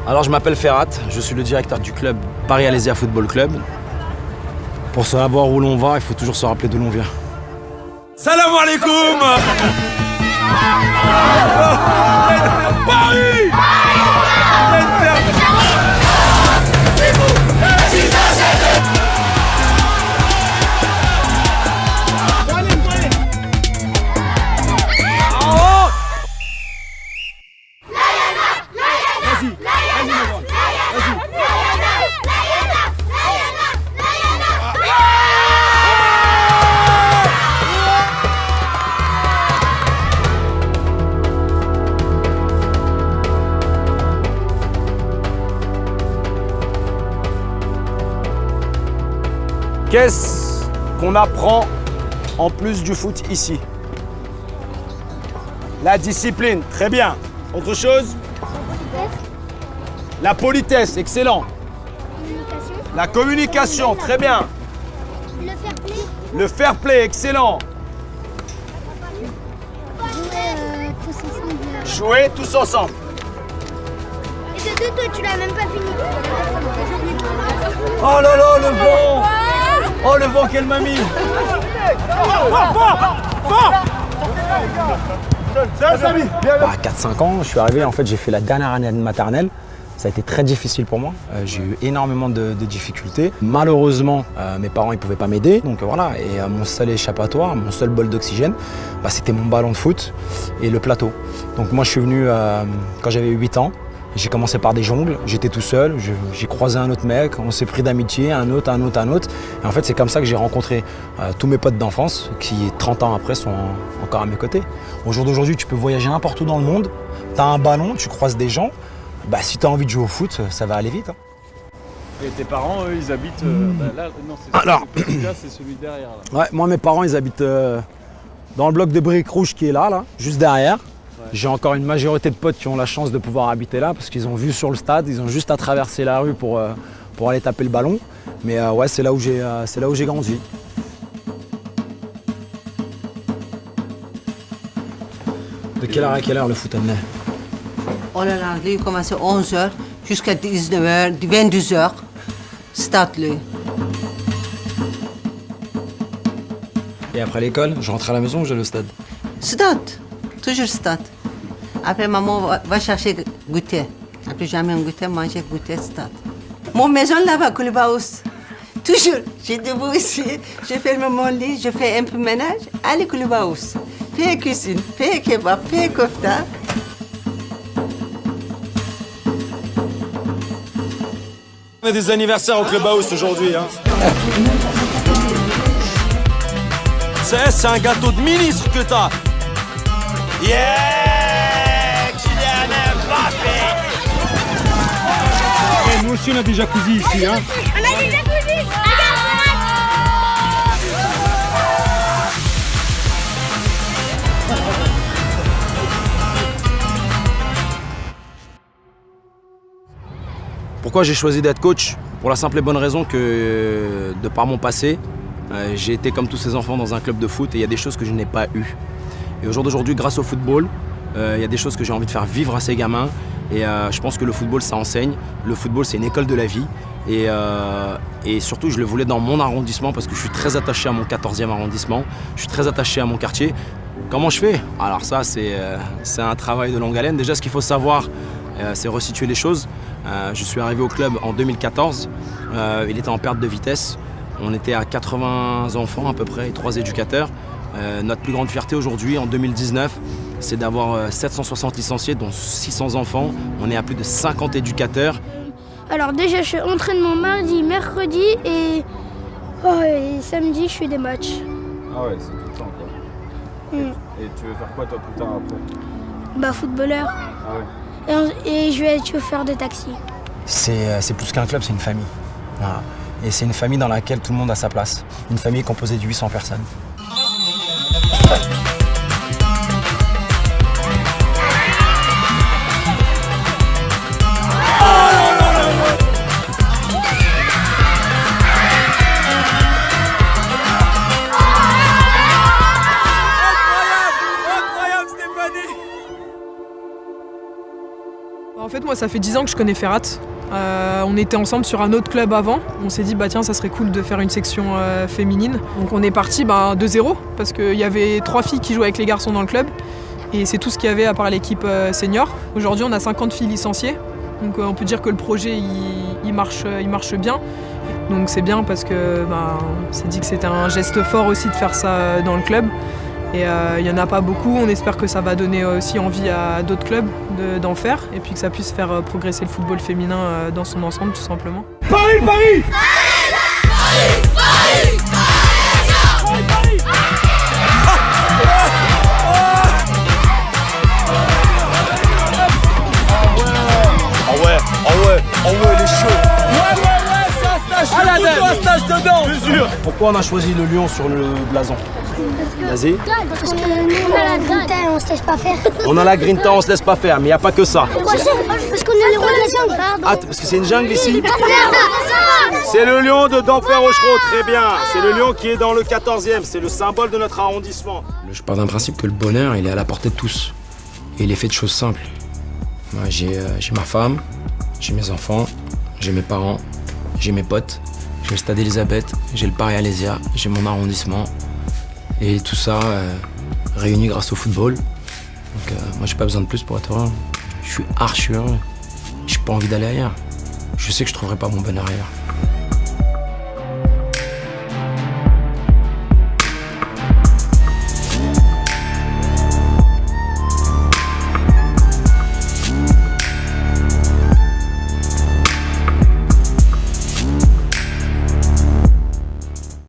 Alors je m'appelle Ferhat, je suis le directeur du club Paris Alésia Football Club. Pour savoir où l'on va, il faut toujours se rappeler d'où l'on vient. Salam alaikum. Paris. Qu'est-ce qu'on apprend en plus du foot ici? La discipline, très bien. Autre chose? La politesse, excellent. La communication, très bien. Le fair play. Le fair play, excellent. Tous ensemble. Jouer tous ensemble. Et de deux, toi, tu l'as même pas fini. Oh là là, le vent! Oh le vent qu'elle m'a mis! À 4-5 ans, je suis arrivé, en fait j'ai fait la dernière année de maternelle. Ça a été très difficile pour moi, j'ai eu énormément de difficultés. Malheureusement, mes parents ne pouvaient pas m'aider, donc voilà, et mon seul échappatoire, mon seul bol d'oxygène, c'était mon ballon de foot et le plateau. Donc moi je suis venu quand j'avais 8 ans, j'ai commencé par des jongles, j'étais tout seul, j'ai croisé un autre mec, on s'est pris d'amitié, un autre. Et en fait c'est comme ça que j'ai rencontré tous mes potes d'enfance qui 30 ans après sont encore à mes côtés. Au jour d'aujourd'hui tu peux voyager n'importe où dans le monde, tu as un ballon, tu croises des gens, si tu as envie de jouer au foot, ça va aller vite. Hein. Et tes parents, eux, ils habitent là? Non, c'est celui derrière. Là. Ouais, moi mes parents ils habitent dans le bloc de briques rouges qui est là, juste derrière. Ouais. J'ai encore une majorité de potes qui ont la chance de pouvoir habiter là parce qu'ils ont vu sur le stade, ils ont juste à traverser la rue pour aller taper le ballon. Mais ouais, c'est là où j'ai grandi. De quelle heure à quelle heure le foot admet? On a commencé à 11h jusqu'à 19h, 22h. Stade là. Et après l'école, je rentre à la maison ou j'allais au stade? Stade, toujours stade. Après, maman va chercher goûter. Après, j'amène goûter, manger goûter, stade. Mon maison là-bas, Koulibaous. Toujours, j'ai debout ici, je ferme mon lit, je fais un peu de ménage. Allez, Koulibaous. Fais cuisine, fais kebab, fais kofta. On a des anniversaires au Clubhouse aujourd'hui. Hein. C'est un gâteau de ministre que t'as. Yeah! Kylian Mbappé! Et nous aussi, on a des jacuzzi ici. Hein. On a des jacuzzi. Pourquoi j'ai choisi d'être coach? Pour la simple et bonne raison que, de par mon passé, j'ai été comme tous ces enfants dans un club de foot et il y a des choses que je n'ai pas eues. Et au jour d'aujourd'hui, grâce au football, il y a des choses que j'ai envie de faire vivre à ces gamins. Et je pense que le football, ça enseigne. Le football, c'est une école de la vie. Et surtout, je le voulais dans mon arrondissement parce que je suis très attaché à mon 14e arrondissement. Je suis très attaché à mon quartier. Comment je fais? Alors ça, c'est un travail de longue haleine. Déjà, ce qu'il faut savoir, c'est resituer les choses. Je suis arrivé au club en 2014. Il était en perte de vitesse. On était à 80 enfants à peu près et 3 éducateurs. Notre plus grande fierté aujourd'hui, en 2019, c'est d'avoir 760 licenciés, dont 600 enfants. On est à plus de 50 éducateurs. Alors déjà, je fais entraînement mardi, mercredi et samedi, je fais des matchs. Ah ouais, c'est tout le temps quoi. Et tu veux faire quoi toi plus tard après? Footballeur. Ah ouais. Et je vais faire des taxis. C'est plus qu'un club, c'est une famille. Voilà. Et c'est une famille dans laquelle tout le monde a sa place. Une famille composée de 800 personnes. En fait, moi, ça fait 10 ans que je connais Ferrat. On était ensemble sur un autre club avant. On s'est dit, bah tiens, ça serait cool de faire une section féminine. Donc on est parti de 0 parce qu'il y avait 3 filles qui jouaient avec les garçons dans le club. Et c'est tout ce qu'il y avait à part l'équipe senior. Aujourd'hui, on a 50 filles licenciées. Donc on peut dire que le projet, il marche bien. Donc c'est bien parce que on s'est dit que c'était un geste fort aussi de faire ça dans le club. Et il n'y en a pas beaucoup. On espère que ça va donner aussi envie à d'autres clubs d'en faire. Et puis que ça puisse faire progresser le football féminin dans son ensemble, tout simplement. Paris, Paris! Oh ouais, il est chaud. Ouais, ça stage dedans. Mesure. Pourquoi on a choisi le lion sur le blason? Vas-y. Parce que nous, on a la grinta et on se laisse pas faire. On a la grinta, on se laisse pas faire, mais il n'y a pas que ça. Pourquoi ça? Parce qu'on est les rois de la jungle. Ah, parce que c'est une jungle ici? C'est le lion de d'Enfer Rochereau, très bien. C'est le lion qui est dans le 14e, c'est le symbole de notre arrondissement. Je pars d'un principe que le bonheur, il est à la portée de tous. Et il est fait de choses simples. Moi, j'ai ma femme, j'ai mes enfants, j'ai mes parents, j'ai mes potes, j'ai le Stade Elisabeth, j'ai le Paris Alésia, j'ai mon arrondissement. Et tout ça réuni grâce au football. Donc moi, j'ai pas besoin de plus pour être heureux. Je suis archi heureux. J'ai pas envie d'aller ailleurs. Je sais que je trouverai pas mon bonheur ailleurs.